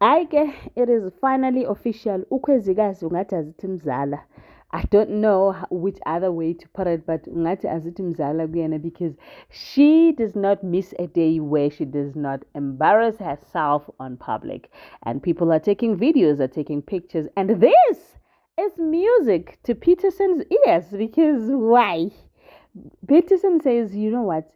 It is finally official. Ukhwezikazi ungathi azithi mzala. I don't know which other way to put it, but ungathi azithi mzala kuyena because she does not miss a day where she does not embarrass herself on public. And people are taking videos, are taking pictures. And this is music to Peterson's ears because why? Peterson says, you know what?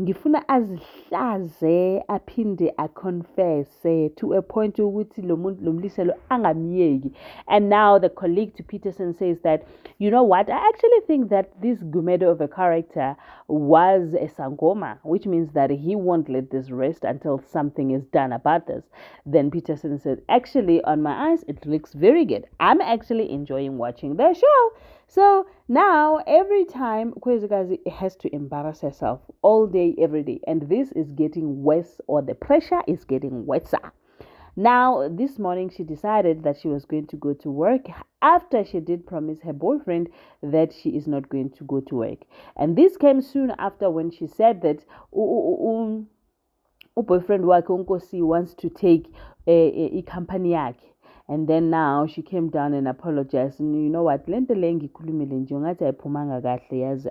Ngifuna azihlaze aphinde aconfesse to a point ukuthi lo mliselo angamyeki. And now the colleague to Peterson says that, you know what, I actually think that this Gumedo of a character was a sangoma, which means that he won't let this rest until something is done about this. Then Peterson said, actually, on my eyes, it looks very good. I'm actually enjoying watching the show. So now every time Kwezikazi has to embarrass herself all day, every day, and this is getting worse, or the pressure is getting worse. Now, this morning she decided that she was going to go to work after she did promise her boyfriend that she is not going to go to work. And this came soon after when she said that boyfriend wakhe uNkosi wants to take a company yakhe. And then now she came down and apologized. And you know what? Lento le ngikhulumile nje ngathi ayiphumanga kahle yazi.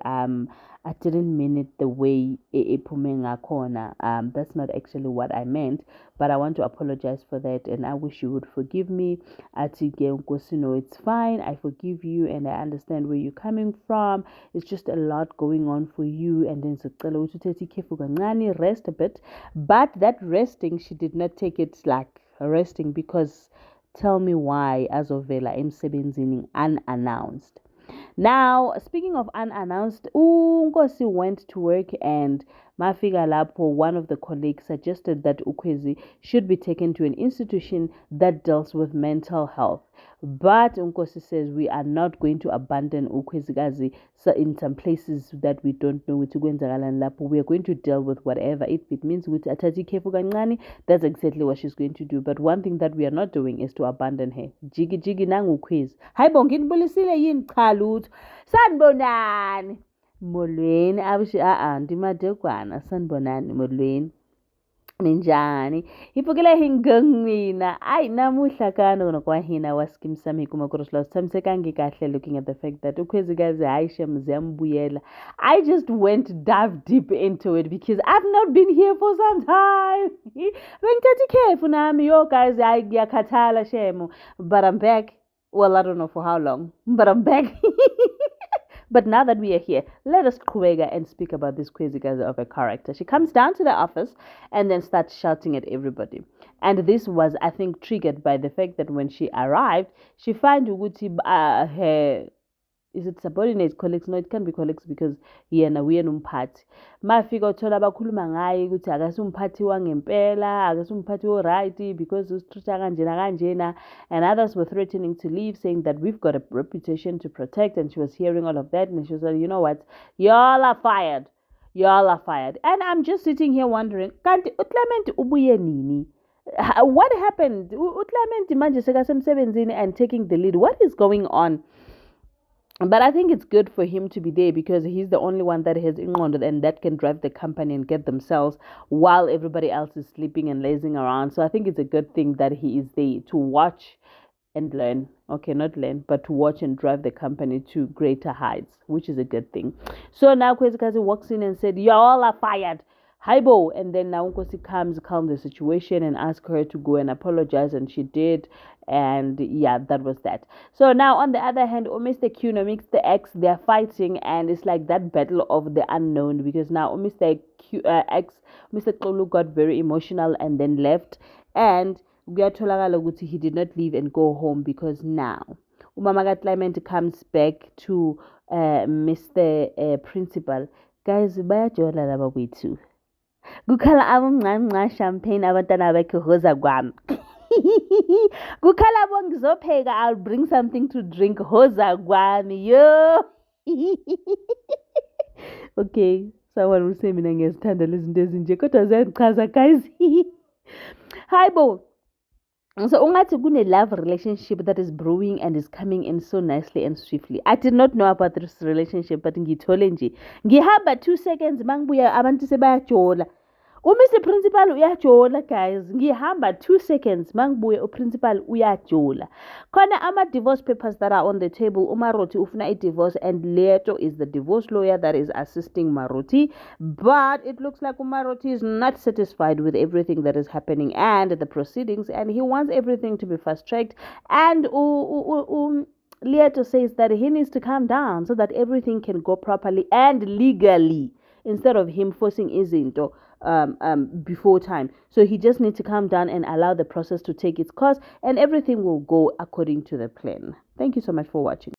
I didn't mean it the way iphume ngakhona. That's not actually what I meant, but I want to apologize for that, and I wish you would forgive me. Athi ke Nkosi, no, it's fine. I forgive you, and I understand where you're coming from. It's just a lot going on for you, and then sicela ukuthi uthethe ikhefu kancane, rest a bit. But that resting, she did not take it like resting because. Tell me why azovela emsebenzini unannounced. Now, speaking of unannounced, uNkosi went to work and mafika lapho one of the colleagues suggested that Ukwezi should be taken to an institution that deals with mental health. But Nkosi says we are not going to abandon Ukwezikazi in some places that we don't know which we are going to deal with whatever. If it means with atati kefu kancane, that's exactly what she's going to do. But one thing that we are not doing is to abandon her. Jigi jigi nangu quiz. Hayibo nginibulisile yini cha lutho. Sanibonani. Molweni abishi ndimadekwana sanibonani molweni. Ninjani ipukile hingangwina ai namuhla kano nokwahina waskim sami kumakurusla samsekangi kahle looking at the fact that ukhwezikazi Aisha mzambuyela. I just went dive deep into it because I've not been here for some time. Bengithatha ikhefu nami yo guys ngiyakhathala shemo, but I'm back. Well, I don't know for how long, but I'm back. But now that we are here, let us Kuwega and speak about this crazy girl of a character. She comes down to the office and then starts shouting at everybody. And this was, I think, triggered by the fact that when she arrived, she found Uguti her is it subordinate colleagues? No, it can't be colleagues because yena umphathi. Mafika uthola abakhuluma ngaye ukuthi akasumphathi wangempela, akasumphathi oright because usithuta kanjena kanjena, and others were threatening to leave, saying that we've got a reputation to protect, and she was hearing all of that, and she was like, you know what, y'all are fired. Y'all are fired. And I'm just sitting here wondering, kanti uClement ubuye nini? What happened? uClement manje sekasemsebenzini and taking the lead. What is going on? But I think it's good for him to be there because he's the only one that has ingqondo and that can drive the company and get themselves while everybody else is sleeping and lazing around. So I think it's a good thing that he is there to watch and learn. Okay, not learn, but to watch and drive the company to greater heights, which is a good thing. So now Kwezikazi walks in and said, y'all are fired. Haibo. And then now Nkosi comes, calm the situation and ask her to go and apologize, and she did. And yeah, that was that. So now on the other hand, Mr. Q and Mr. X, they're fighting, and it's like that battle of the unknown because now Mr. X, Mr. Kulu got very emotional and then left, and he did not leave and go home because now Umama Clement comes back to Mr. Principal. Guys, bayajola laba kwethu. Kukhala abomncanca champagne abantwana bakhe hoza kwami. Kukhala bongizopheka, I'll bring something to drink hoza kwami yo. Okay, someone will say mina ngiyazithanda lezi zinto ezinje kodwa ziyangichaza guys. Hayibo. So ungathi kune love relationship that is brewing and is coming in so nicely and swiftly. I did not know about this relationship, but ngithole nje ngihamba 2 seconds mangibuya abantu sebayajola. Mr. Principal uyajola guys. Ngihamba 2 seconds mangibuye uprincipal uyajola. Khona ama-divorce papers that are on the table. Umaruti ufuna i-divorce and Leto is the divorce lawyer that is assisting Maruti. But it looks like Umaruti is not satisfied with everything that is happening and the proceedings, and he wants everything to be fast-tracked. And Leto says that he needs to calm down so that everything can go properly and legally instead of him forcing izinto before time. So he just needs to calm down and allow the process to take its course, and everything will go according to the plan. Thank you so much for watching.